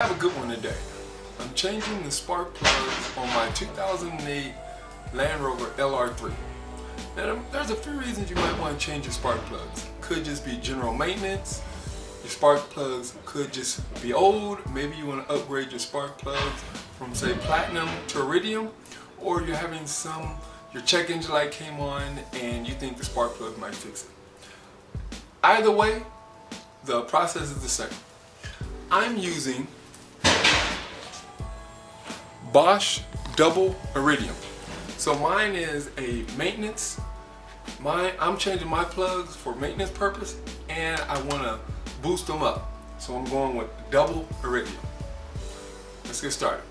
I have a good one today. I'm changing the spark plugs on my 2008 Land Rover LR3. Now there's a few reasons you might want to change your spark plugs. Could just be general maintenance. Your spark plugs could just be old. Maybe you want to upgrade your spark plugs from say platinum to iridium, or you're having your check engine light came on and you think the spark plug might fix it. Either way, the process is the same. I'm using Bosch double iridium. So mine is a maintenance. I'm changing my plugs for maintenance purpose, and I want to boost them up. So I'm going with double iridium. Let's get started.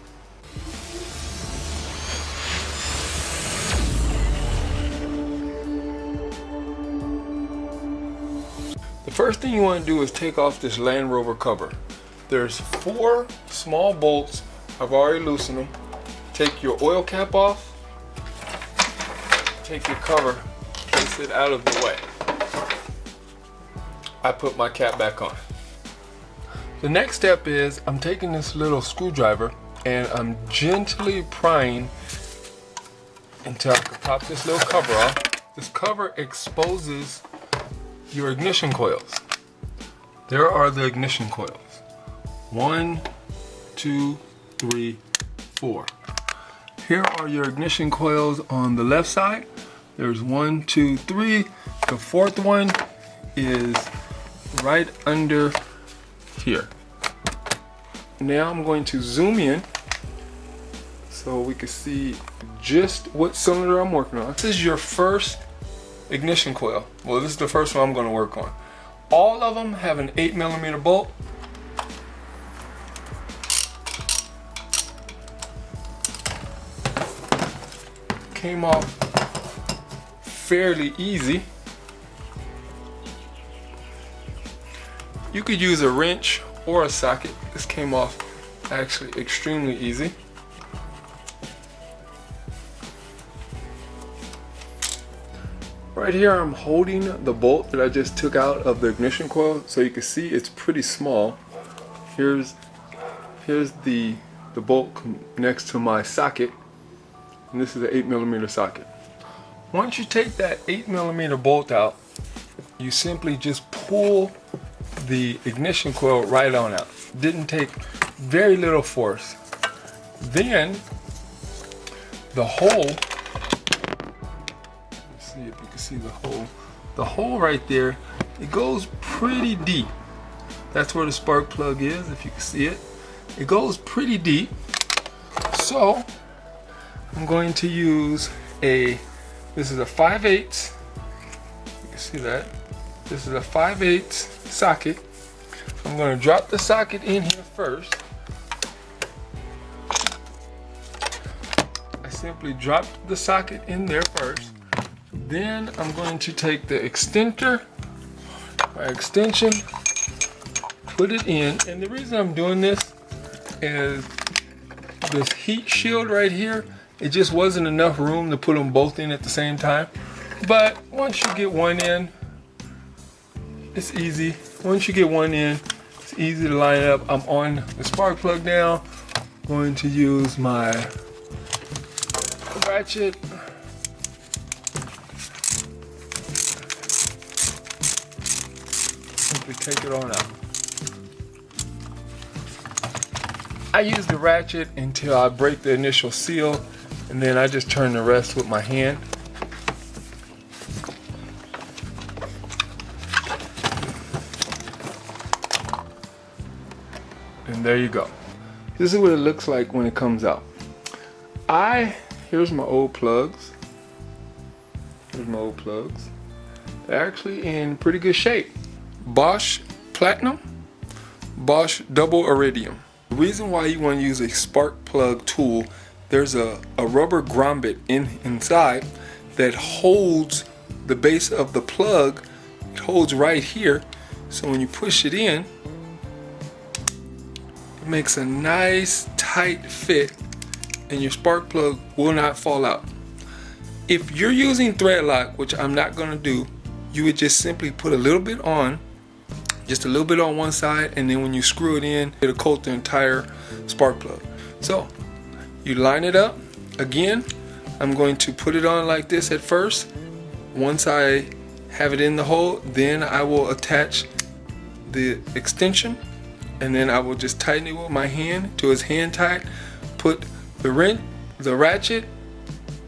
The first thing you want to do is take off this Land Rover cover. There's 4 small bolts. I've already loosened them. Take your oil cap off. Take your cover, place it out of the way. I put my cap back on. The next step is I'm taking this little screwdriver and I'm gently prying until I can pop this little cover off. This cover exposes your ignition coils. There are the ignition coils. 1, 2, 3, 4. Here are your ignition coils on the left side. There's 1, 2, 3. The fourth one is right under here. Now I'm going to zoom in so we can see just what cylinder I'm working on. This is your first ignition coil. Well, this is the first one I'm going to work on. All of them have an 8mm bolt. Came off fairly easy. You could use a wrench or a socket. This came off actually extremely easy. Right here I'm holding the bolt that I just took out of the ignition coil, so you can see it's pretty small. Here's the bolt next to my socket. And this is an 8mm socket. Once you take that 8mm bolt out, you simply just pull the ignition coil right on out. Didn't take very little force. Then the hole, let's see if you can see the hole. The hole right there, it goes pretty deep. That's where the spark plug is, if you can see it. It goes pretty deep. So I'm going to use this is a 5/8, you can see that. This is a 5/8 socket. I'm going to drop the socket in here first. I simply dropped the socket in there first. Then I'm going to take the extender, my extension, put it in. And the reason I'm doing this is this heat shield right here. It just wasn't enough room to put them both in at the same time. But once you get one in, it's easy. Once you get one in, it's easy to line up. I'm on the spark plug now. I'm going to use my ratchet. Simply take it on out. I use the ratchet until I break the initial seal, and then I just turn the rest with my hand. And there you go. This is what it looks like when it comes out. Here's my old plugs. Here's my old plugs. They're actually in pretty good shape. Bosch Platinum, Bosch double iridium. The reason why you want to use a spark plug tool, there's a rubber grommet inside that holds the base of the plug. It holds right here, so when you push it in, it makes a nice tight fit and your spark plug will not fall out. If you're using thread lock, which I'm not going to do, you would just simply put a little bit on, just a little bit on one side, and then when you screw it in, it'll coat the entire spark plug. So you line it up. Again, I'm going to put it on like this at first. Once I have it in the hole, then I will attach the extension, and then I will just tighten it with my hand till it's hand tight. Put the ratchet,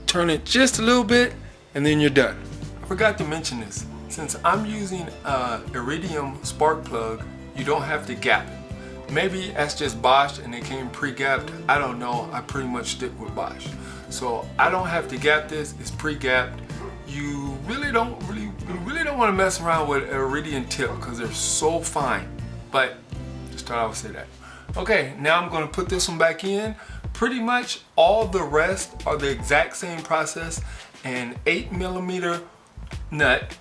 turn it just a little bit, and then you're done. I forgot to mention this. Since I'm using iridium spark plug, you don't have to gap it. Maybe that's just Bosch and it came pre-gapped. I don't know. I pretty much stick with Bosch. So I don't have to gap this. It's pre-gapped. You really don't want to mess around with an iridium tip because they're so fine. But just thought I would say that. Okay, now I'm going to put this one back in. Pretty much all the rest are the exact same process. An 8mm nut.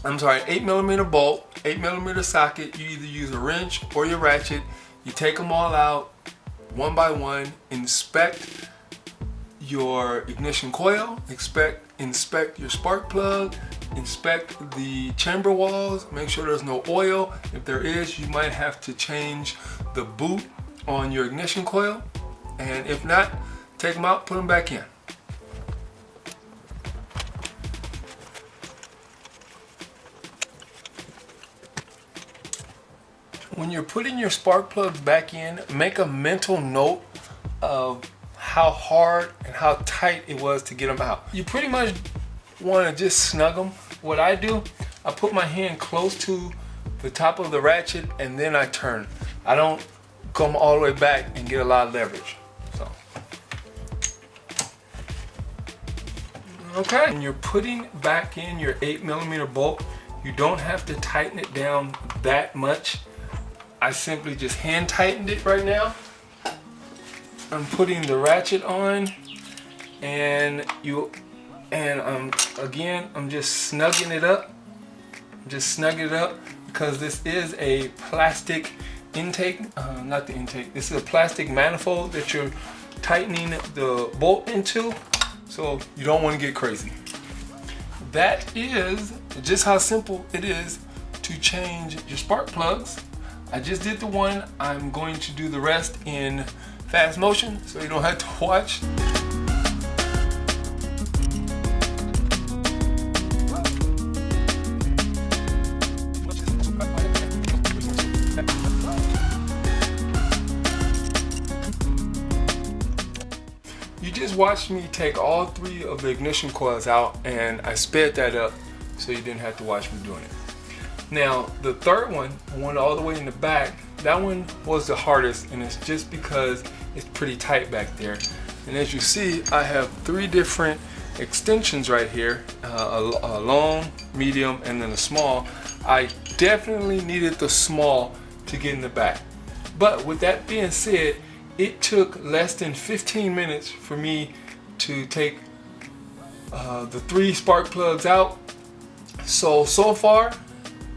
8mm bolt, 8mm socket. You either use a wrench or your ratchet. You take them all out one by one. Inspect your ignition coil. Inspect your spark plug. Inspect the chamber walls. Make sure there's no oil. If there is, you might have to change the boot on your ignition coil. And if not, take them out, put them back in. When you're putting your spark plugs back in, make a mental note of how hard and how tight it was to get them out. You pretty much want to just snug them. What I do, I put my hand close to the top of the ratchet and then I turn. I don't come all the way back and get a lot of leverage. So, okay. When you're putting back in your 8mm bolt, you don't have to tighten it down that much. I simply just hand tightened it right now. I'm putting the ratchet on, and I'm just snugging it up. Because this is a plastic intake, not the intake. This is a plastic manifold that you're tightening the bolt into, so you don't want to get crazy. That is just how simple it is to change your spark plugs. I just did the one. I'm going to do the rest in fast motion so you don't have to watch. You just watched me take all 3 of the ignition coils out, and I sped that up so you didn't have to watch me doing it. Now, the third one all the way in the back, that one was the hardest, and it's just because it's pretty tight back there. And as you see, I have 3 different extensions right here, a long, medium, and then a small. I definitely needed the small to get in the back. But with that being said, it took less than 15 minutes for me to take the 3 spark plugs out. So far,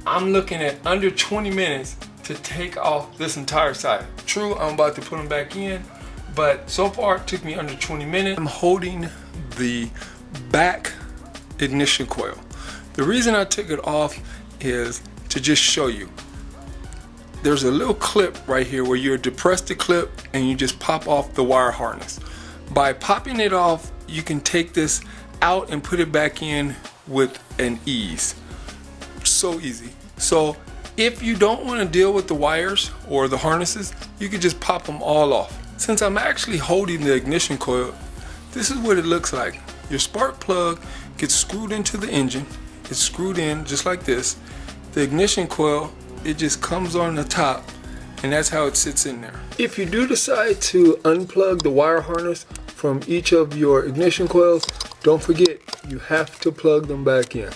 I'm looking at under 20 minutes to take off this entire side. True, I'm about to put them back in, but so far it took me under 20 minutes. I'm holding the back ignition coil. The reason I took it off is to just show you. There's a little clip right here where you depress the clip and you just pop off the wire harness. By popping it off, you can take this out and put it back in with an ease. So easy. So if you don't want to deal with the wires or the harnesses, you can just pop them all off. Since I'm actually holding the ignition coil, this is what it looks like. Your spark plug gets screwed into the engine. It's screwed in just like this. The ignition coil, it just comes on the top, and that's how it sits in there. If you do decide to unplug the wire harness from each of your ignition coils, don't forget, you have to plug them back in.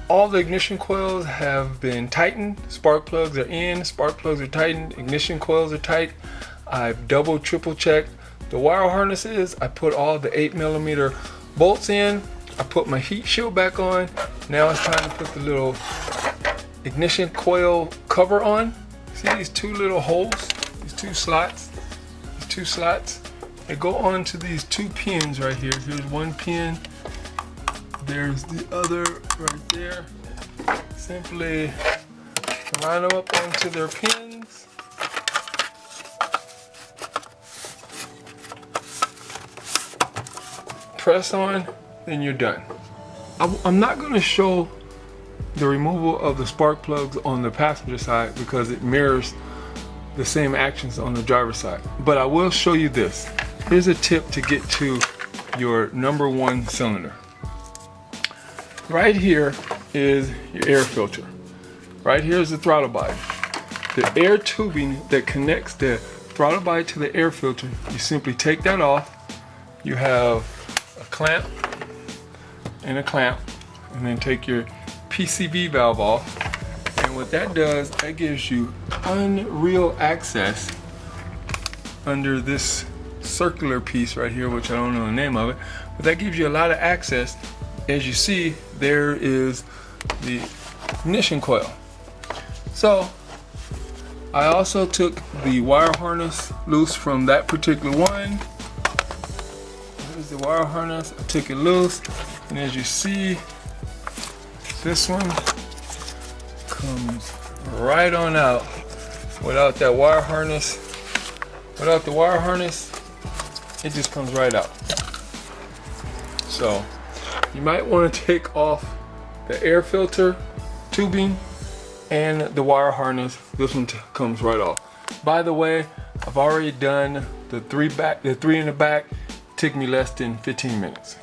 All the ignition coils have been tightened. Spark plugs are in, spark plugs are tightened, ignition coils are tight. I've double, triple checked the wire harnesses. I put all the 8mm bolts in. I put my heat shield back on. Now it's time to put the little ignition coil cover on. See these 2 little holes, these 2 slots, they go on to these 2 pins right here. Here's one pin, there's the other right there. simply line them up onto their pins. Press on, then you're done. I'm not going to show the removal of the spark plugs on the passenger side because it mirrors the same actions on the driver's side. But I will show you this. Here's a tip to get to your number one cylinder. Right here is your air filter. Right here is the throttle body. The air tubing that connects the throttle body to the air filter, you simply take that off. You have a clamp and a clamp, and then take your PCV valve off. And what that does, that gives you unreal access under this circular piece right here, which I don't know the name of it, but that gives you a lot of access. As you see, there is the ignition coil. So I also took the wire harness loose from that particular one. There's the wire harness. I took it loose, and as you see, this one comes right on out without that wire harness. Without the wire harness, it just comes right out. So you might want to take off the air filter tubing and the wire harness. This one comes right off. By the way, I've already done the three in the back. It took me less than 15 minutes.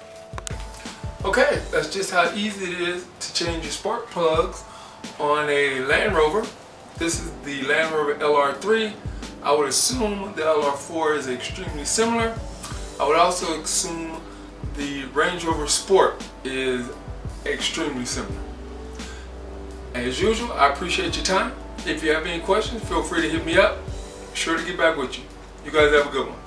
Okay, that's just how easy it is to change your spark plugs on a Land Rover. This is the Land Rover LR3. I would assume the LR4 is extremely similar. I would also assume the Range Rover Sport is extremely similar. As usual, I appreciate your time. If you have any questions, feel free to hit me up. Be sure to get back with you. You guys have a good one.